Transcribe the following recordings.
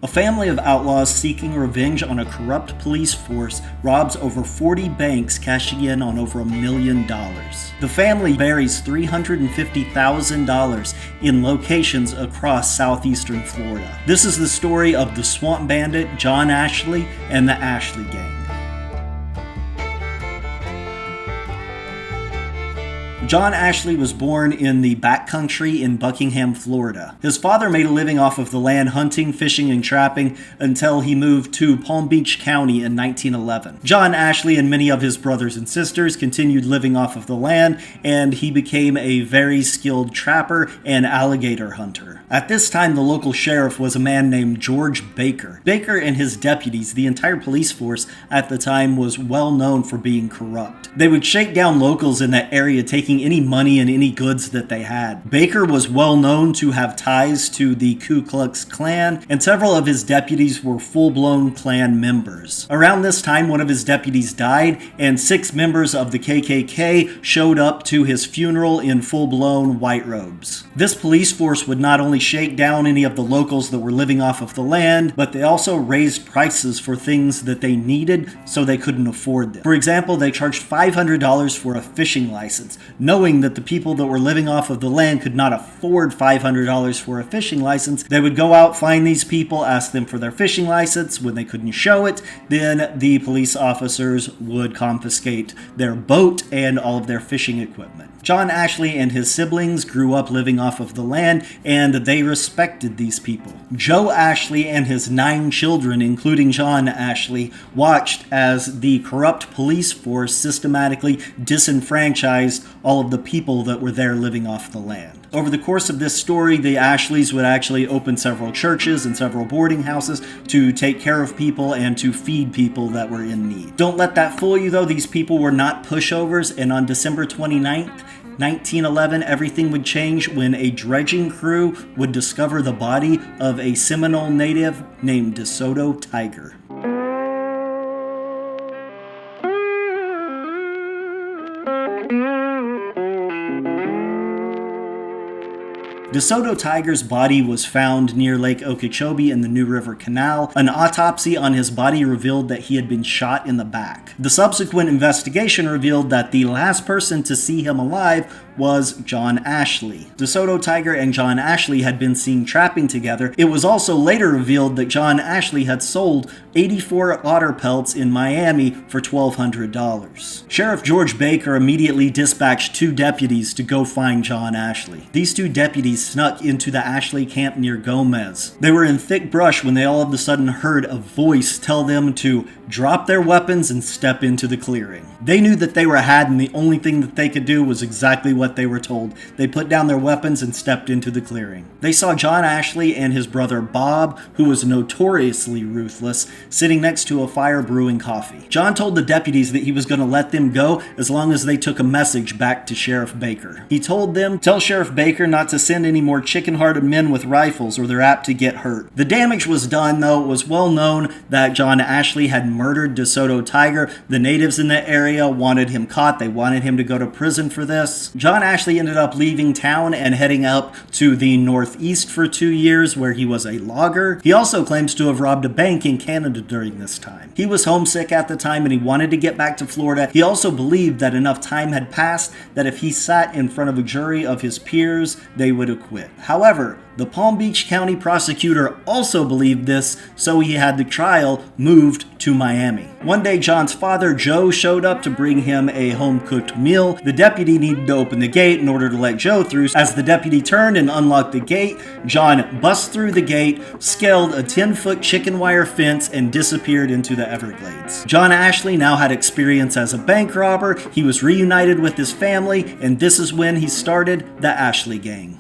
A family of outlaws seeking revenge on a corrupt police force robs over 40 banks, cashing in on over $1 million. The family buries $350,000 in locations across southeastern Florida. This is the story of the Swamp Bandit, John Ashley, and the Ashley Gang. John Ashley was born in the backcountry in Buckingham, Florida. His father made a living off of the land hunting, fishing, and trapping until he moved to Palm Beach County in 1911. John Ashley and many of his brothers and sisters continued living off of the land, and he became a very skilled trapper and alligator hunter. At this time, the local sheriff was a man named George Baker. Baker and his deputies, the entire police force at the time, was well known for being corrupt. They would shake down locals in that area, taking any money and any goods that they had. Baker was well known to have ties to the Ku Klux Klan, and several of his deputies were full-blown Klan members. Around this time, one of his deputies died, and 6 members of the KKK showed up to his funeral in full-blown white robes. This police force would not only shake down any of the locals that were living off of the land, but they also raised prices for things that they needed so they couldn't afford them. For example, they charged $500 for a fishing license, knowing that the people that were living off of the land could not afford $500 for a fishing license. They would go out, find these people, ask them for their fishing license. When they couldn't show it, then the police officers would confiscate their boat and all of their fishing equipment. John Ashley and his siblings grew up living off of the land, and they respected these people. Joe Ashley and his 9 children, including John Ashley, watched as the corrupt police force systematically disenfranchised all of the people that were there living off the land. Over the course of this story, the Ashleys would actually open several churches and several boarding houses to take care of people and to feed people that were in need. Don't let that fool you, though. These people were not pushovers, and on December 29th, 1911, everything would change when a dredging crew would discover the body of a Seminole native named DeSoto Tiger. DeSoto Tiger's body was found near Lake Okeechobee in the New River Canal. An autopsy on his body revealed that he had been shot in the back. The subsequent investigation revealed that the last person to see him alive was John Ashley. DeSoto Tiger and John Ashley had been seen trapping together. It was also later revealed that John Ashley had sold 84 otter pelts in Miami for $1,200. Sheriff George Baker immediately dispatched 2 deputies to go find John Ashley. These 2 deputies snuck into the Ashley camp near Gomez. They were in thick brush when they all of a sudden heard a voice tell them to drop their weapons and step into the clearing. They knew that they were had, and the only thing that they could do was exactly what they were told. They put down their weapons and stepped into the clearing. They saw John Ashley and his brother Bob, who was notoriously ruthless, sitting next to a fire brewing coffee. John told the deputies that he was going to let them go as long as they took a message back to Sheriff Baker. He told them, "Tell Sheriff Baker not to send any more chicken-hearted men with rifles or they're apt to get hurt." The damage was done, though. It was well known that John Ashley had murdered DeSoto Tiger. The natives in the area wanted him caught. They wanted him to go to prison for this. John Ashley ended up leaving town and heading up to the Northeast for 2 years, where he was a logger. He also claims to have robbed a bank in Canada during this time. He was homesick at the time and he wanted to get back to Florida. He also believed that enough time had passed that if he sat in front of a jury of his peers, they would acquit. However, the Palm Beach County prosecutor also believed this, so he had the trial moved to Miami. One day, John's father, Joe, showed up to bring him a home-cooked meal. The deputy needed to open the gate in order to let Joe through. As the deputy turned and unlocked the gate, John bust through the gate, scaled a 10-foot chicken wire fence, and disappeared into the Everglades. John Ashley now had experience as a bank robber. He was reunited with his family, and this is when he started the Ashley Gang.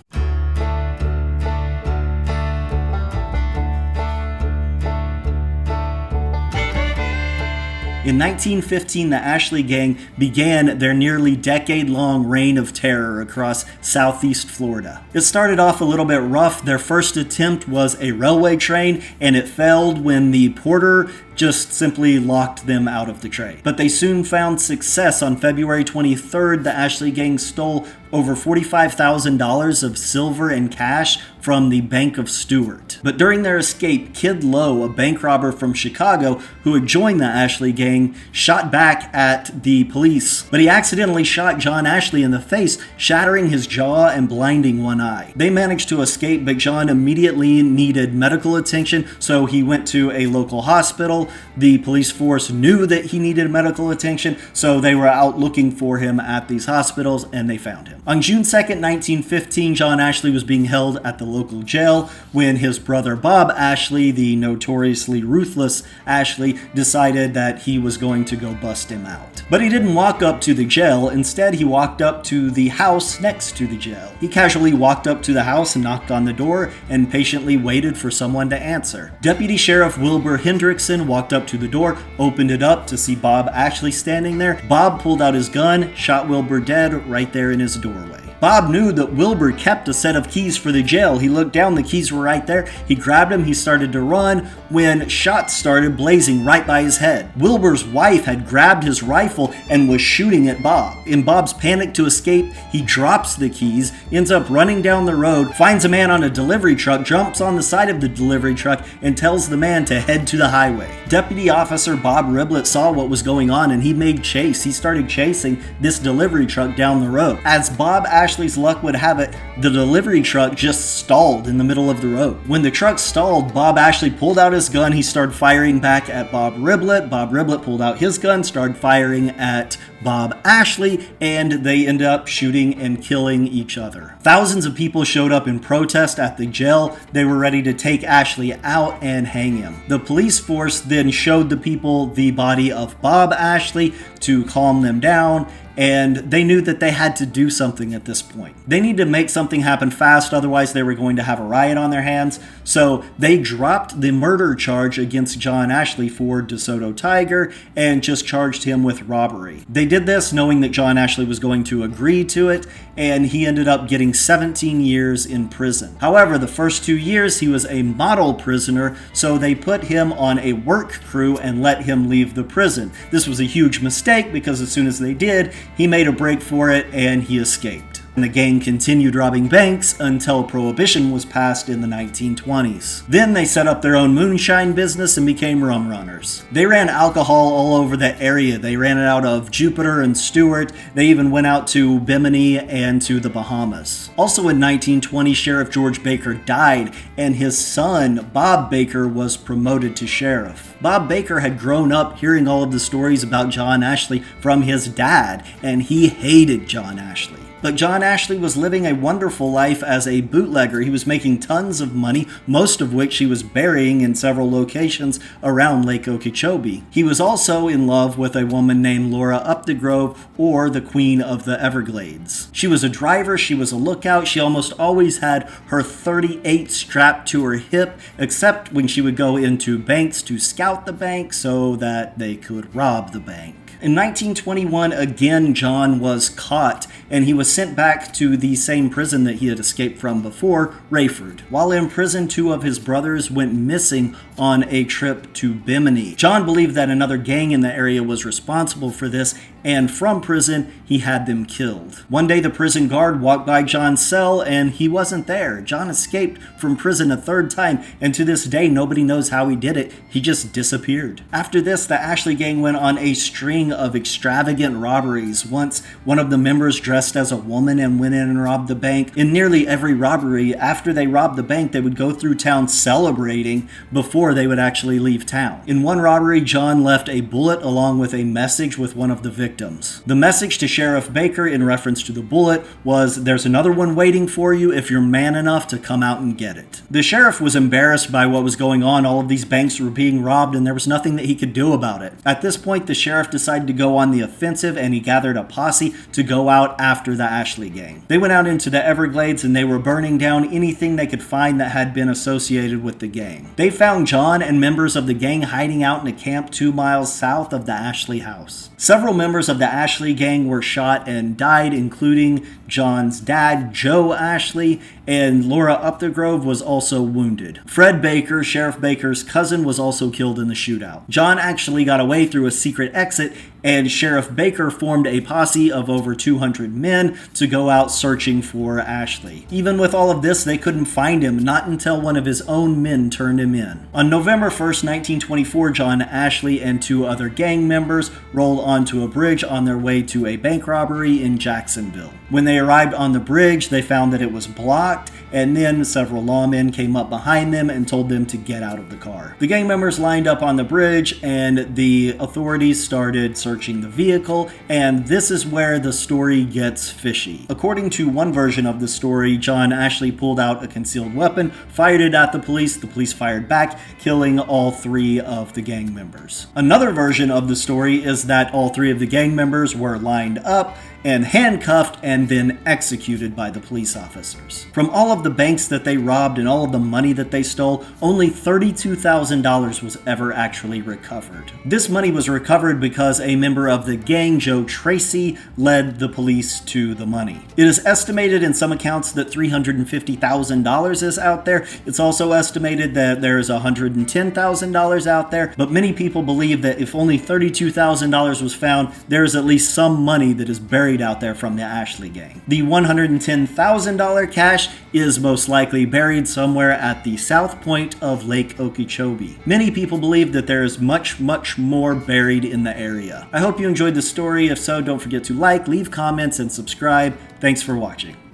In 1915, the Ashley Gang began their nearly decade-long reign of terror across southeast Florida. It started off a little bit rough. Their first attempt was a railway train, and it failed when the porter just simply locked them out of the train. But they soon found success. On February 23rd, the Ashley Gang stole over $45,000 of silver and cash from the Bank of Stewart. But during their escape, Kid Lowe, a bank robber from Chicago who had joined the Ashley gang, shot back at the police, but he accidentally shot John Ashley in the face, shattering his jaw and blinding one eye. They managed to escape, but John immediately needed medical attention, so he went to a local hospital. The police force knew that he needed medical attention, so they were out looking for him at these hospitals, and they found him. On June 2nd, 1915, John Ashley was being held at the local jail when his brother Bob Ashley, the notoriously ruthless Ashley, decided that he was going to go bust him out. But he didn't walk up to the jail. Instead, he walked up to the house next to the jail. He casually walked up to the house and knocked on the door and patiently waited for someone to answer. Deputy Sheriff Wilbur Hendrickson walked up to the door, opened it up to see Bob Ashley standing there. Bob pulled out his gun, shot Wilbur dead right there in his doorway. Bob knew that Wilbur kept a set of keys for the jail. He looked down, the keys were right there. He grabbed them, he started to run when shots started blazing right by his head. Wilbur's wife had grabbed his rifle and was shooting at Bob. In Bob's panic to escape, he drops the keys, ends up running down the road, finds a man on a delivery truck, jumps on the side of the delivery truck, and tells the man to head to the highway. Deputy Officer Bob Riblett saw what was going on and he made chase. He started chasing this delivery truck down the road. As Bob Ashley's luck would have it, the delivery truck just stalled in the middle of the road. When the truck stalled, Bob Ashley pulled out his gun. He started firing back at Bob Riblett. Bob Riblett pulled out his gun, started firing at Bob Ashley, and they ended up shooting and killing each other. Thousands of people showed up in protest at the jail. They were ready to take Ashley out and hang him. The police force then showed the people the body of Bob Ashley to calm them down, and they knew that they had to do something at this point. They needed to make something happen fast, otherwise they were going to have a riot on their hands. So they dropped the murder charge against John Ashley for DeSoto Tiger and just charged him with robbery. They did this knowing that John Ashley was going to agree to it, and he ended up getting 17 years in prison. However, the first 2 years he was a model prisoner, so they put him on a work crew and let him leave the prison. This was a huge mistake because as soon as they did, he made a break for it and he escaped. And the gang continued robbing banks until Prohibition was passed in the 1920s. Then they set up their own moonshine business and became rum runners. They ran alcohol all over the area. They ran it out of Jupiter and Stewart. They even went out to Bimini and to the Bahamas. Also in 1920, Sheriff George Baker died and his son, Bob Baker, was promoted to sheriff. Bob Baker had grown up hearing all of the stories about John Ashley from his dad, and he hated John Ashley. But John Ashley was living a wonderful life as a bootlegger. He was making tons of money, most of which he was burying in several locations around Lake Okeechobee. He was also in love with a woman named Laura Updegrove, or the Queen of the Everglades. She was a driver, she was a lookout, she almost always had her .38 strapped to her hip, except when she would go into banks to scout the bank so that they could rob the bank. In 1921, again, John was caught, and he was sent back to the same prison that he had escaped from before, Rayford. While in prison, 2 of his brothers went missing on a trip to Bimini. John believed that another gang in the area was responsible for this, and from prison, he had them killed. One day, the prison guard walked by John's cell, and he wasn't there. John escaped from prison a 3rd time, and to this day, nobody knows how he did it. He just disappeared. After this, the Ashley gang went on a string of extravagant robberies. Once, one of the members dressed as a woman and went in and robbed the bank. In nearly every robbery, after they robbed the bank, they would go through town celebrating before they would actually leave town. In one robbery, John left a bullet along with a message with one of the victims. The message to Sheriff Baker in reference to the bullet was, "There's another one waiting for you if you're man enough to come out and get it." The sheriff was embarrassed by what was going on. All of these banks were being robbed and there was nothing that he could do about it. At this point, the sheriff decided to go on the offensive and he gathered a posse to go out after the Ashley gang. They went out into the Everglades and they were burning down anything they could find that had been associated with the gang. They found John and members of the gang hiding out in a camp 2 miles south of the Ashley house. Several members of the Ashley gang were shot and died, including John's dad, Joe Ashley, and Laura Updegrove was also wounded. Fred Baker, Sheriff Baker's cousin, was also killed in the shootout. John actually got away through a secret exit and Sheriff Baker formed a posse of over 200 men to go out searching for Ashley. Even with all of this, they couldn't find him, not until one of his own men turned him in. On November 1st, 1924, John Ashley and 2 other gang members rolled onto a bridge on their way to a bank robbery in Jacksonville. When they arrived on the bridge, they found that it was blocked, and then several lawmen came up behind them and told them to get out of the car. The gang members lined up on the bridge, and the authorities started searching the vehicle, and this is where the story gets fishy. According to one version of the story, John Ashley pulled out a concealed weapon, fired it at the police fired back, killing all 3 of the gang members. Another version of the story is that all 3 of the gang members were lined up and handcuffed and then executed by the police officers. From all of the banks that they robbed and all of the money that they stole, only $32,000 was ever actually recovered. This money was recovered because a member of the gang, Joe Tracy, led the police to the money. It is estimated in some accounts that $350,000 is out there. It's also estimated that there is $110,000 out there, but many people believe that if only $32,000 was found, there is at least some money that is buried out there from the Ashley gang. The $110,000 cash is most likely buried somewhere at the south point of Lake Okeechobee. Many people believe that there is much more buried in the area. I hope you enjoyed the story. If so, don't forget to like, leave comments, and subscribe. Thanks for watching.